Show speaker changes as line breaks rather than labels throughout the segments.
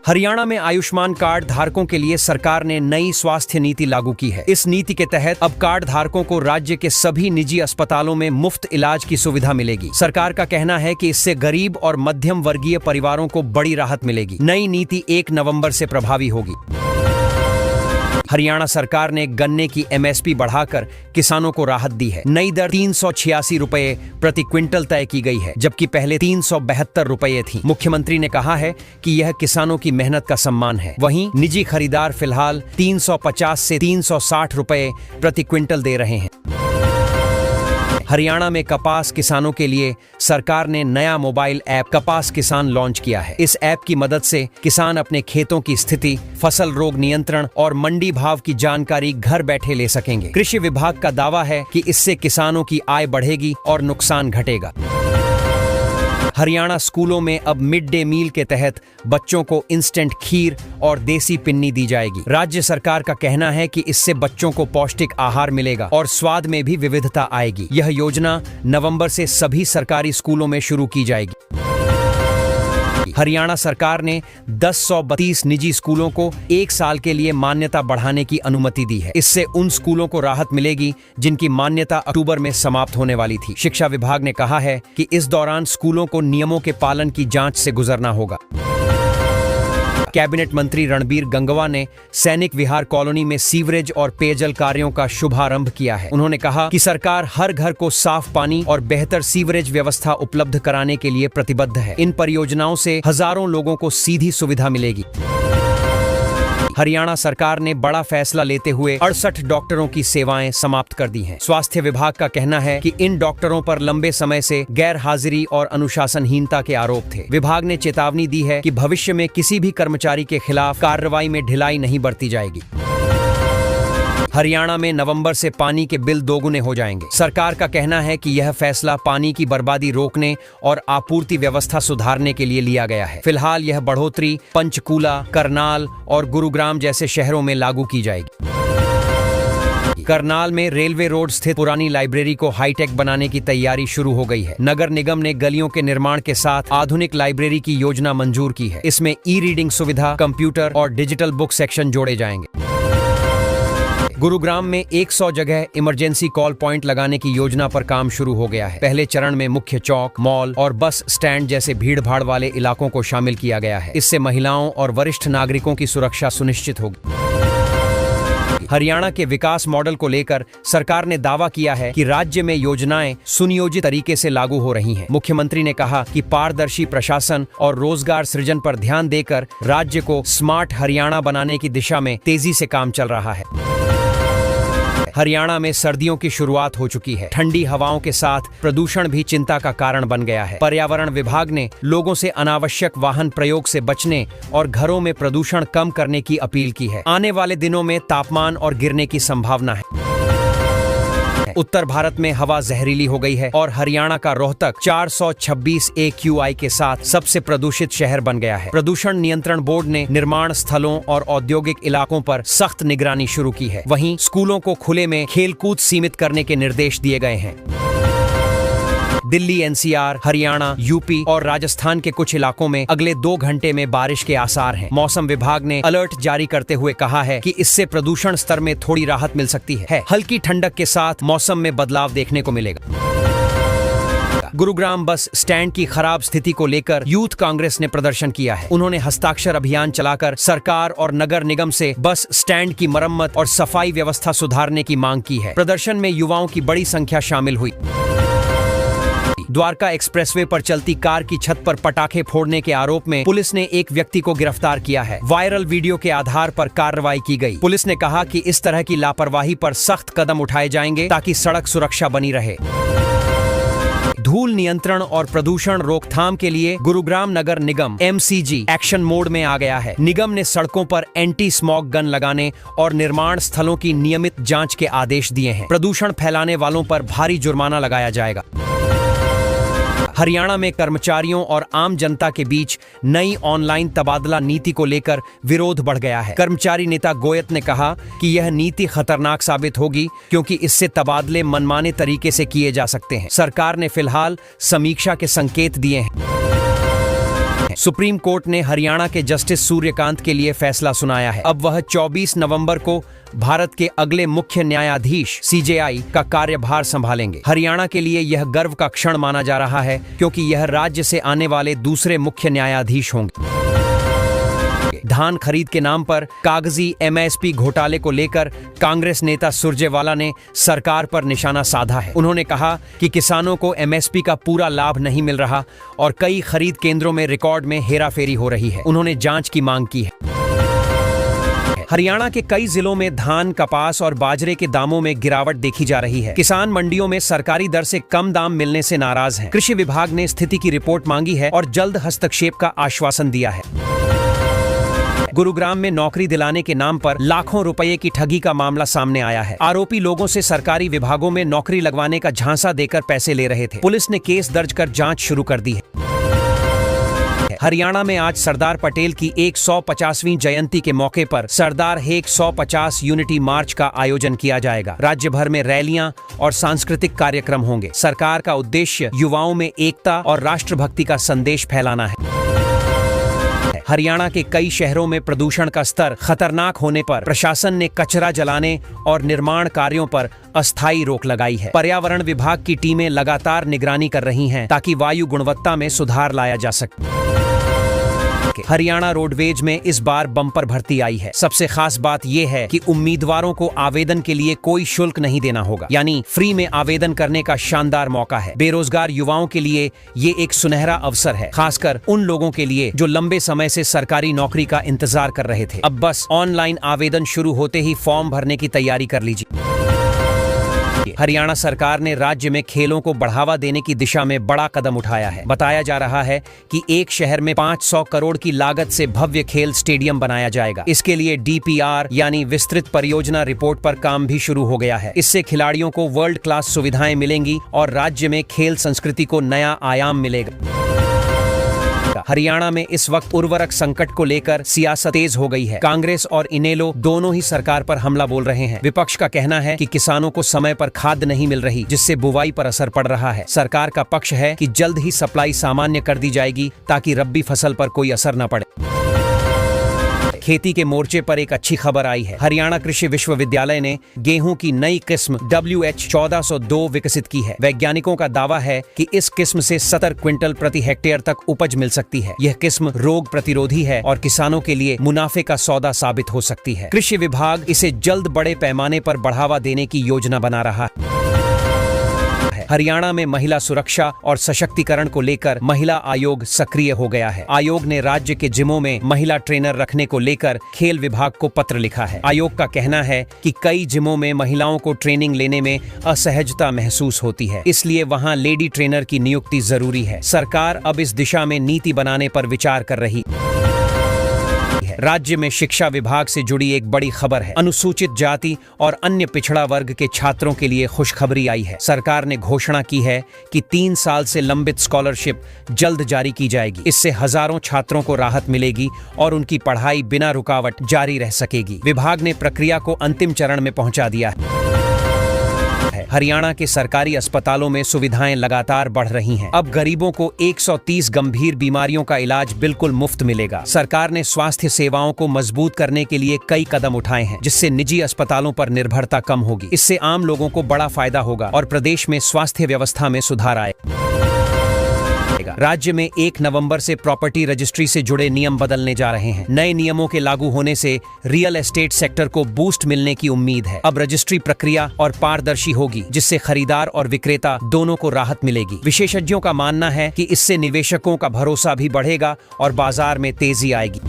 हरियाणा में आयुष्मान कार्ड धारकों के लिए सरकार ने नई स्वास्थ्य नीति लागू की है। इस नीति के तहत अब कार्ड धारकों को राज्य के सभी निजी अस्पतालों में मुफ्त इलाज की सुविधा मिलेगी। सरकार का कहना है कि इससे गरीब और मध्यम वर्गीय परिवारों को बड़ी राहत मिलेगी। नई नीति 1 नवंबर से प्रभावी होगी। हरियाणा सरकार ने गन्ने की एमएसपी बढ़ाकर किसानों को राहत दी है। नई दर 386 रुपए प्रति क्विंटल तय की गई है, जबकि पहले 372 रुपए थी। मुख्यमंत्री ने कहा है कि यह किसानों की मेहनत का सम्मान है। वहीं निजी खरीदार फिलहाल 350 से 360 रुपए प्रति क्विंटल दे रहे हैं। हरियाणा में कपास किसानों के लिए सरकार ने नया मोबाइल ऐप कपास किसान लॉन्च किया है। इस ऐप की मदद से किसान अपने खेतों की स्थिति, फसल रोग नियंत्रण और मंडी भाव की जानकारी घर बैठे ले सकेंगे। कृषि विभाग का दावा है कि इससे किसानों की आय बढ़ेगी और नुकसान घटेगा। हरियाणा स्कूलों में अब मिड डे मील के तहत बच्चों को इंस्टेंट खीर और देसी पिन्नी दी जाएगी। राज्य सरकार का कहना है कि इससे बच्चों को पौष्टिक आहार मिलेगा और स्वाद में भी विविधता आएगी। यह योजना नवंबर से सभी सरकारी स्कूलों में शुरू की जाएगी। हरियाणा सरकार ने 1032 निजी स्कूलों को 1 साल के लिए मान्यता बढ़ाने की अनुमति दी है। इससे उन स्कूलों को राहत मिलेगी जिनकी मान्यता अक्टूबर में समाप्त होने वाली थी। शिक्षा विभाग ने कहा है कि इस दौरान स्कूलों को नियमों के पालन की जांच से गुजरना होगा। कैबिनेट मंत्री रणबीर गंगवा ने सैनिक विहार कॉलोनी में सीवरेज और पेयजल कार्यों का शुभारंभ किया है। उन्होंने कहा कि सरकार हर घर को साफ पानी और बेहतर सीवरेज व्यवस्था उपलब्ध कराने के लिए प्रतिबद्ध है। इन परियोजनाओं से हजारों लोगों को सीधी सुविधा मिलेगी। हरियाणा सरकार ने बड़ा फैसला लेते हुए 68 डॉक्टरों की सेवाएं समाप्त कर दी हैं। स्वास्थ्य विभाग का कहना है कि इन डॉक्टरों पर लंबे समय से गैर हाजिरी और अनुशासनहीनता के आरोप थे। विभाग ने चेतावनी दी है कि भविष्य में किसी भी कर्मचारी के खिलाफ कार्रवाई में ढिलाई नहीं बरती जाएगी। हरियाणा में नवंबर से पानी के बिल दोगुने हो जाएंगे। सरकार का कहना है कि यह फैसला पानी की बर्बादी रोकने और आपूर्ति व्यवस्था सुधारने के लिए लिया गया है। फिलहाल यह बढ़ोतरी पंचकूला, करनाल और गुरुग्राम जैसे शहरों में लागू की जाएगी। करनाल में रेलवे रोड स्थित पुरानी लाइब्रेरी को हाईटेक बनाने की तैयारी शुरू हो गई है। नगर निगम ने गलियों के निर्माण के साथ आधुनिक लाइब्रेरी की योजना मंजूर की है। इसमें ई-रीडिंग सुविधा, कंप्यूटर और डिजिटल बुक सेक्शन जोड़े जाएंगे। गुरुग्राम में 100 जगह इमरजेंसी कॉल पॉइंट लगाने की योजना पर काम शुरू हो गया है। पहले चरण में मुख्य चौक, मॉल और बस स्टैंड जैसे भीड़ भाड़ वाले इलाकों को शामिल किया गया है। इससे महिलाओं और वरिष्ठ नागरिकों की सुरक्षा सुनिश्चित होगी। हरियाणा के विकास मॉडल को लेकर सरकार ने दावा किया है कि राज्य में योजनाएं सुनियोजित तरीके से लागू हो रही हैं। मुख्यमंत्री ने कहा कि पारदर्शी प्रशासन और रोजगार सृजन पर ध्यान देकर राज्य को स्मार्ट हरियाणा बनाने की दिशा में तेजी से काम चल रहा है। हरियाणा में सर्दियों की शुरुआत हो चुकी है। ठंडी हवाओं के साथ प्रदूषण भी चिंता का कारण बन गया है। पर्यावरण विभाग ने लोगों से अनावश्यक वाहन प्रयोग से बचने और घरों में प्रदूषण कम करने की अपील की है। आने वाले दिनों में तापमान और गिरने की संभावना है। उत्तर भारत में हवा जहरीली हो गई है और हरियाणा का रोहतक 426 AQI के साथ सबसे प्रदूषित शहर बन गया है। प्रदूषण नियंत्रण बोर्ड ने निर्माण स्थलों और औद्योगिक इलाकों पर सख्त निगरानी शुरू की है। वहीं स्कूलों को खुले में खेलकूद सीमित करने के निर्देश दिए गए हैं। दिल्ली, NCR, हरियाणा, यूपी और राजस्थान के कुछ इलाकों में अगले 2 घंटे में बारिश के आसार हैं। मौसम विभाग ने अलर्ट जारी करते हुए कहा है कि इससे प्रदूषण स्तर में थोड़ी राहत मिल सकती है। हल्की ठंडक के साथ मौसम में बदलाव देखने को मिलेगा। गुरुग्राम बस स्टैंड की खराब स्थिति को लेकर यूथ कांग्रेस ने प्रदर्शन किया है। उन्होंने हस्ताक्षर अभियान चलाकर सरकार और नगर निगम से बस स्टैंड की मरम्मत और सफाई व्यवस्था सुधारने की मांग की है। प्रदर्शन में युवाओं की बड़ी संख्या शामिल हुई। द्वारका एक्सप्रेसवे पर चलती कार की छत पर पटाखे फोड़ने के आरोप में पुलिस ने एक व्यक्ति को गिरफ्तार किया है। वायरल वीडियो के आधार पर कार्रवाई की गई। पुलिस ने कहा कि इस तरह की लापरवाही पर सख्त कदम उठाए जाएंगे ताकि सड़क सुरक्षा बनी रहे। धूल नियंत्रण और प्रदूषण रोकथाम के लिए गुरुग्राम नगर निगम MCG एक्शन मोड में आ गया है। निगम ने सड़कों पर एंटी स्मॉग गन लगाने और निर्माण स्थलों की नियमित जांच के आदेश दिए हैं। प्रदूषण फैलाने वालों पर भारी जुर्माना लगाया जाएगा। हरियाणा में कर्मचारियों और आम जनता के बीच नई ऑनलाइन तबादला नीति को लेकर विरोध बढ़ गया है। कर्मचारी नेता गोयत ने कहा कि यह नीति खतरनाक साबित होगी क्योंकि इससे तबादले मनमाने तरीके से किए जा सकते हैं। सरकार ने फिलहाल समीक्षा के संकेत दिए हैं। सुप्रीम कोर्ट ने हरियाणा के जस्टिस सूर्यकांत के लिए फैसला सुनाया है। अब वह 24 नवंबर को भारत के अगले मुख्य न्यायाधीश सीजेआई का कार्यभार संभालेंगे। हरियाणा के लिए यह गर्व का क्षण माना जा रहा है क्योंकि यह राज्य से आने वाले दूसरे मुख्य न्यायाधीश होंगे। धान खरीद के नाम पर कागजी एमएसपी घोटाले को लेकर कांग्रेस नेता सुरजेवाला ने सरकार पर निशाना साधा है। उन्होंने कहा कि किसानों को एमएसपी का पूरा लाभ नहीं मिल रहा और कई खरीद केंद्रों में रिकॉर्ड में हेराफेरी हो रही है। उन्होंने जांच की मांग की है। हरियाणा के कई जिलों में धान, कपास और बाजरे के दामों में गिरावट देखी जा रही है। किसान मंडियों में सरकारी दर से कम दाम मिलने से नाराज हैं। कृषि विभाग ने स्थिति की रिपोर्ट मांगी है और जल्द हस्तक्षेप का आश्वासन दिया है। गुरुग्राम में नौकरी दिलाने के नाम पर लाखों रुपए की ठगी का मामला सामने आया है। आरोपी लोगों से सरकारी विभागों में नौकरी लगवाने का झांसा देकर पैसे ले रहे थे। पुलिस ने केस दर्ज कर जांच शुरू कर दी है। हरियाणा में आज सरदार पटेल की 150वीं जयंती के मौके पर सरदार हेक 150 यूनिटी मार्च का आयोजन किया जाएगा। राज्य भर में रैलियां और सांस्कृतिक कार्यक्रम होंगे। सरकार का उद्देश्य युवाओं में एकता और राष्ट्रभक्ति का संदेश फैलाना है। हरियाणा के कई शहरों में प्रदूषण का स्तर खतरनाक होने पर प्रशासन ने कचरा जलाने और निर्माण कार्यों पर अस्थायी रोक लगाई है। पर्यावरण विभाग की टीमें लगातार निगरानी कर रही हैं ताकि वायु गुणवत्ता में सुधार लाया जा सके। हरियाणा रोडवेज में इस बार बम्पर भर्ती आई है। सबसे खास बात यह है कि उम्मीदवारों को आवेदन के लिए कोई शुल्क नहीं देना होगा, यानी फ्री में आवेदन करने का शानदार मौका है। बेरोजगार युवाओं के लिए ये एक सुनहरा अवसर है, खासकर उन लोगों के लिए जो लंबे समय से सरकारी नौकरी का इंतजार कर रहे थे। अब बस ऑनलाइन आवेदन शुरू होते ही फॉर्म भरने की तैयारी कर लीजिए। हरियाणा सरकार ने राज्य में खेलों को बढ़ावा देने की दिशा में बड़ा कदम उठाया है। बताया जा रहा है कि एक शहर में 500 करोड़ की लागत से भव्य खेल स्टेडियम बनाया जाएगा। इसके लिए डीपीआर यानी विस्तृत परियोजना रिपोर्ट पर काम भी शुरू हो गया है। इससे खिलाड़ियों को वर्ल्ड क्लास सुविधाएं मिलेंगी और राज्य में खेल संस्कृति को नया आयाम मिलेगा। हरियाणा में इस वक्त उर्वरक संकट को लेकर सियासत तेज हो गई है। कांग्रेस और इनेलो दोनों ही सरकार पर हमला बोल रहे हैं। विपक्ष का कहना है कि किसानों को समय पर खाद नहीं मिल रही, जिससे बुवाई पर असर पड़ रहा है। सरकार का पक्ष है कि जल्द ही सप्लाई सामान्य कर दी जाएगी ताकि रब्बी फसल पर कोई असर न पड़े। खेती के मोर्चे पर एक अच्छी खबर आई है। हरियाणा कृषि विश्वविद्यालय ने गेहूं की नई किस्म WH1402 विकसित की है। वैज्ञानिकों का दावा है कि इस किस्म से 70 क्विंटल प्रति हेक्टेयर तक उपज मिल सकती है। यह किस्म रोग प्रतिरोधी है और किसानों के लिए मुनाफे का सौदा साबित हो सकती है। कृषि विभाग इसे जल्द बड़े पैमाने पर बढ़ावा देने की योजना बना रहा है। हरियाणा में महिला सुरक्षा और सशक्तिकरण को लेकर महिला आयोग सक्रिय हो गया है। आयोग ने राज्य के जिमों में महिला ट्रेनर रखने को लेकर खेल विभाग को पत्र लिखा है। आयोग का कहना है कि कई जिमों में महिलाओं को ट्रेनिंग लेने में असहजता महसूस होती है, इसलिए वहां लेडी ट्रेनर की नियुक्ति जरूरी है। सरकार अब इस दिशा में नीति बनाने पर विचार कर रही है। राज्य में शिक्षा विभाग से जुड़ी एक बड़ी खबर है। अनुसूचित जाति और अन्य पिछड़ा वर्ग के छात्रों के लिए खुशखबरी आई है। सरकार ने घोषणा की है कि 3 साल से लंबित स्कॉलरशिप जल्द जारी की जाएगी। इससे हजारों छात्रों को राहत मिलेगी और उनकी पढ़ाई बिना रुकावट जारी रह सकेगी। विभाग ने प्रक्रिया को अंतिम चरण में पहुंचा दिया है। हरियाणा के सरकारी अस्पतालों में सुविधाएं लगातार बढ़ रही हैं। अब गरीबों को 130 गंभीर बीमारियों का इलाज बिल्कुल मुफ्त मिलेगा। सरकार ने स्वास्थ्य सेवाओं को मजबूत करने के लिए कई कदम उठाए हैं, जिससे निजी अस्पतालों पर निर्भरता कम होगी। इससे आम लोगों को बड़ा फायदा होगा और प्रदेश में स्वास्थ्य व्यवस्था में सुधार आएगा। राज्य में 1 नवंबर से प्रॉपर्टी रजिस्ट्री से जुड़े नियम बदलने जा रहे हैं। नए नियमों के लागू होने से रियल एस्टेट सेक्टर को बूस्ट मिलने की उम्मीद है। अब रजिस्ट्री प्रक्रिया और पारदर्शी होगी, जिससे खरीदार और विक्रेता दोनों को राहत मिलेगी। विशेषज्ञों का मानना है कि इससे निवेशकों का भरोसा भी बढ़ेगा और बाजार में तेजी आएगी।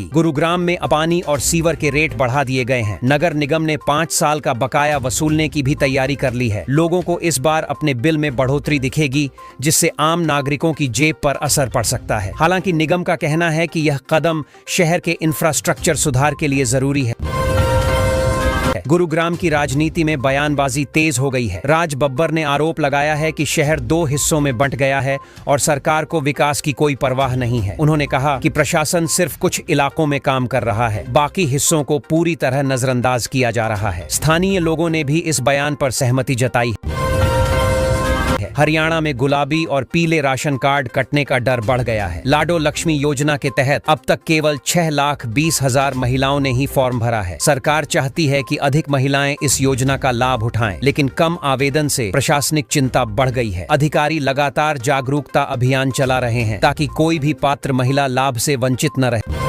गुरुग्राम में पानी और सीवर के रेट बढ़ा दिए गए हैं। नगर निगम ने 5 साल का बकाया वसूलने की भी तैयारी कर ली है। लोगों को इस बार अपने बिल में बढ़ोतरी दिखेगी, जिससे आम नागरिकों की जेब पर असर पड़ सकता है। हालांकि निगम का कहना है कि यह कदम शहर के इंफ्रास्ट्रक्चर सुधार के लिए जरूरी है। गुरुग्राम की राजनीति में बयानबाजी तेज हो गई है। राज बब्बर ने आरोप लगाया है कि शहर 2 हिस्सों में बंट गया है और सरकार को विकास की कोई परवाह नहीं है। उन्होंने कहा कि प्रशासन सिर्फ कुछ इलाकों में काम कर रहा है, बाकी हिस्सों को पूरी तरह नजरअंदाज किया जा रहा है। स्थानीय लोगों ने भी इस बयान पर सहमति जताई है। है। हरियाणा में गुलाबी और पीले राशन कार्ड कटने का डर बढ़ गया है। लाडो लक्ष्मी योजना के तहत अब तक केवल 6,20,000 महिलाओं ने ही फॉर्म भरा है। सरकार चाहती है कि अधिक महिलाएं इस योजना का लाभ उठाएं, लेकिन कम आवेदन से प्रशासनिक चिंता बढ़ गई है। अधिकारी लगातार जागरूकता अभियान चला रहे हैं ताकि कोई भी पात्र महिला लाभ से वंचित न रहे।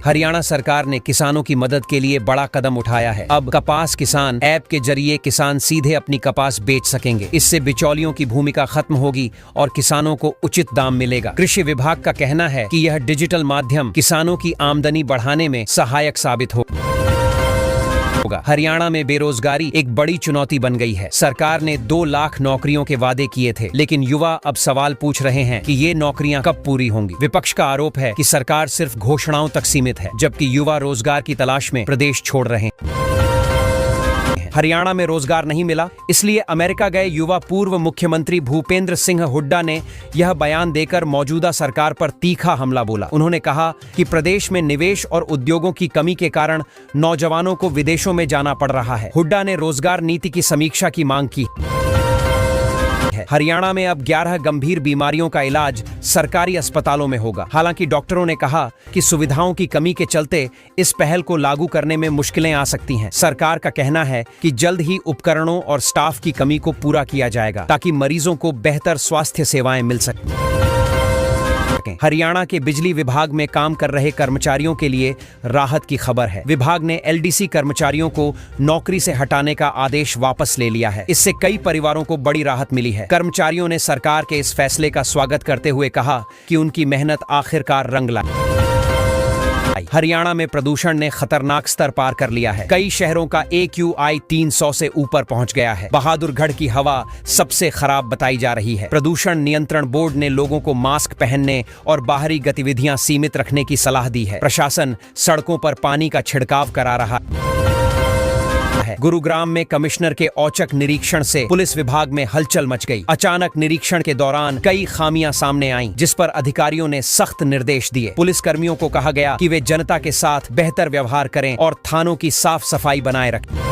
हरियाणा सरकार ने किसानों की मदद के लिए बड़ा कदम उठाया है। अब कपास किसान ऐप के जरिए किसान सीधे अपनी कपास बेच सकेंगे। इससे बिचौलियों की भूमिका खत्म होगी और किसानों को उचित दाम मिलेगा। कृषि विभाग का कहना है कि यह डिजिटल माध्यम किसानों की आमदनी बढ़ाने में सहायक साबित होगा। हरियाणा में बेरोजगारी एक बड़ी चुनौती बन गई है। सरकार ने 2 लाख नौकरियों के वादे किए थे, लेकिन युवा अब सवाल पूछ रहे हैं कि ये नौकरियां कब पूरी होंगी। विपक्ष का आरोप है कि सरकार सिर्फ घोषणाओं तक सीमित है, जबकि युवा रोजगार की तलाश में प्रदेश छोड़ रहे हैं। हरियाणा में रोजगार नहीं मिला, इसलिए अमेरिका गए युवा पूर्व मुख्यमंत्री भूपेंद्र सिंह हुड्डा ने यह बयान देकर मौजूदा सरकार पर तीखा हमला बोला। उन्होंने कहा कि प्रदेश में निवेश और उद्योगों की कमी के कारण नौजवानों को विदेशों में जाना पड़ रहा है। हुड्डा ने रोजगार नीति की समीक्षा की मांग की। हरियाणा में अब 11 गंभीर बीमारियों का इलाज सरकारी अस्पतालों में होगा। हालांकि डॉक्टरों ने कहा कि सुविधाओं की कमी के चलते इस पहल को लागू करने में मुश्किलें आ सकती हैं। सरकार का कहना है कि जल्द ही उपकरणों और स्टाफ की कमी को पूरा किया जाएगा ताकि मरीजों को बेहतर स्वास्थ्य सेवाएं मिल सकें। हरियाणा के बिजली विभाग में काम कर रहे कर्मचारियों के लिए राहत की खबर है। विभाग ने एलडीसी कर्मचारियों को नौकरी से हटाने का आदेश वापस ले लिया है। इससे कई परिवारों को बड़ी राहत मिली है। कर्मचारियों ने सरकार के इस फैसले का स्वागत करते हुए कहा कि उनकी मेहनत आखिरकार रंग लाई। हरियाणा में प्रदूषण ने खतरनाक स्तर पार कर लिया है। कई शहरों का AQI 300 से ऊपर पहुंच गया है। बहादुरगढ़ की हवा सबसे खराब बताई जा रही है। प्रदूषण नियंत्रण बोर्ड ने लोगों को मास्क पहनने और बाहरी गतिविधियां सीमित रखने की सलाह दी है। प्रशासन सड़कों पर पानी का छिड़काव करा रहा है। गुरुग्राम में कमिश्नर के औचक निरीक्षण से पुलिस विभाग में हलचल मच गई। अचानक निरीक्षण के दौरान कई खामियां सामने आईं, जिस पर अधिकारियों ने सख्त निर्देश दिए। पुलिस कर्मियों को कहा गया कि वे जनता के साथ बेहतर व्यवहार करें और थानों की साफ सफाई बनाए रखें।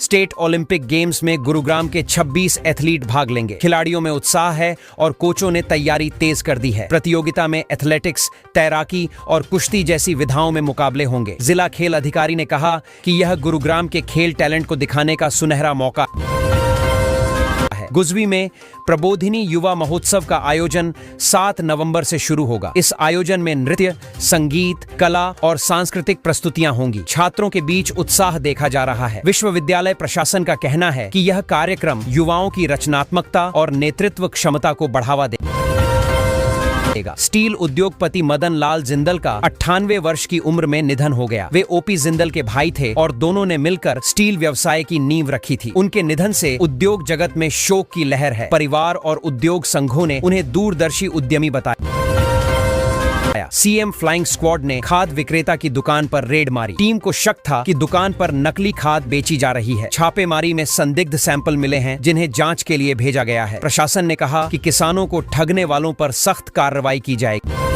स्टेट ओलंपिक गेम्स में गुरुग्राम के 26 एथलीट भाग लेंगे। खिलाड़ियों में उत्साह है और कोचों ने तैयारी तेज कर दी है। प्रतियोगिता में एथलेटिक्स, तैराकी और कुश्ती जैसी विधाओं में मुकाबले होंगे। जिला खेल अधिकारी ने कहा कि यह गुरुग्राम के खेल टैलेंट को दिखाने का सुनहरा मौका है। गुजवी में प्रबोधिनी युवा महोत्सव का आयोजन 7 नवंबर से शुरू होगा। इस आयोजन में नृत्य, संगीत, कला और सांस्कृतिक प्रस्तुतियां होंगी। छात्रों के बीच उत्साह देखा जा रहा है। विश्वविद्यालय प्रशासन का कहना है कि यह कार्यक्रम युवाओं की रचनात्मकता और नेतृत्व क्षमता को बढ़ावा देगा। स्टील उद्योगपति मदन लाल जिंदल का 98 वर्ष की उम्र में निधन हो गया। वे ओपी जिंदल के भाई थे और दोनों ने मिलकर स्टील व्यवसाय की नींव रखी थी। उनके निधन से उद्योग जगत में शोक की लहर है। परिवार और उद्योग संघों ने उन्हें दूरदर्शी उद्यमी बताया। सीएम फ्लाइंग स्क्वाड ने खाद विक्रेता की दुकान पर रेड मारी। टीम को शक था कि दुकान पर नकली खाद बेची जा रही है। छापेमारी में संदिग्ध सैंपल मिले हैं, जिन्हें जांच के लिए भेजा गया है। प्रशासन ने कहा कि किसानों को ठगने वालों पर सख्त कार्रवाई की जाएगी।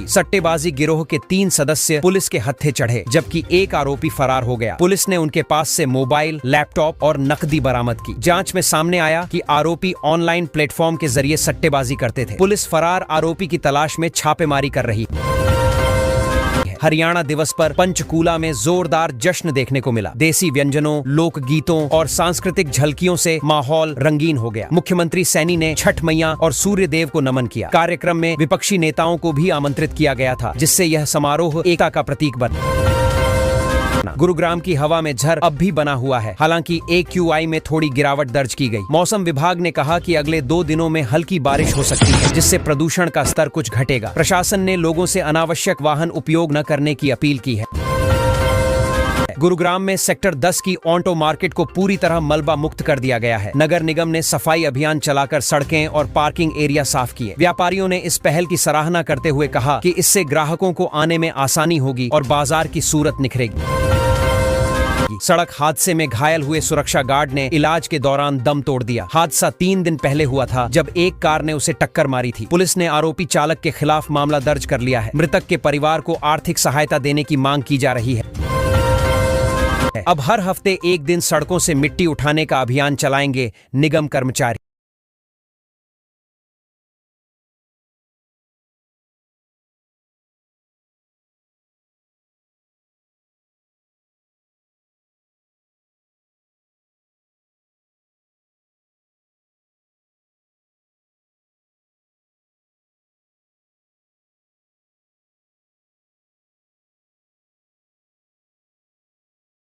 सट्टेबाजी गिरोह के 3 सदस्य पुलिस के हत्थे चढ़े, जबकि एक आरोपी फरार हो गया। पुलिस ने उनके पास से मोबाइल, लैपटॉप और नकदी बरामद की। जांच में सामने आया कि आरोपी ऑनलाइन प्लेटफॉर्म के जरिए सट्टेबाजी करते थे। पुलिस फरार आरोपी की तलाश में छापेमारी कर रही है। हरियाणा दिवस पर पंचकूला में जोरदार जश्न देखने को मिला। देसी व्यंजनों, लोक गीतों और सांस्कृतिक झलकियों से माहौल रंगीन हो गया। मुख्यमंत्री सैनी ने छठ मैया और सूर्य देव को नमन किया। कार्यक्रम में विपक्षी नेताओं को भी आमंत्रित किया गया था, जिससे यह समारोह एकता का प्रतीक बना। गुरुग्राम की हवा में झर अब भी बना हुआ है। हालांकि AQI में थोड़ी गिरावट दर्ज की गई। मौसम विभाग ने कहा कि अगले 2 दिनों में हल्की बारिश हो सकती है, जिससे प्रदूषण का स्तर कुछ घटेगा। प्रशासन ने लोगों से अनावश्यक वाहन उपयोग न करने की अपील की है। गुरुग्राम में सेक्टर 10 की ऑटो मार्केट को पूरी तरह मलबा मुक्त कर दिया गया है। नगर निगम ने सफाई अभियान चलाकर सड़कें और पार्किंग एरिया साफ किए। व्यापारियों ने इस पहल की सराहना करते हुए कहा कि इससे ग्राहकों को आने में आसानी होगी और बाजार की सूरत निखरेगी। सड़क हादसे में घायल हुए सुरक्षा गार्ड ने इलाज के दौरान दम तोड़ दिया। हादसा 3 दिन पहले हुआ था, जब एक कार ने उसे टक्कर मारी थी। पुलिस ने आरोपी चालक के खिलाफ मामला दर्ज कर लिया है। मृतक के परिवार को आर्थिक सहायता देने की मांग की जा रही है। अब हर हफ्ते एक दिन सड़कों से मिट्टी उठाने का अभियान चलाएंगे निगम कर्मचारी।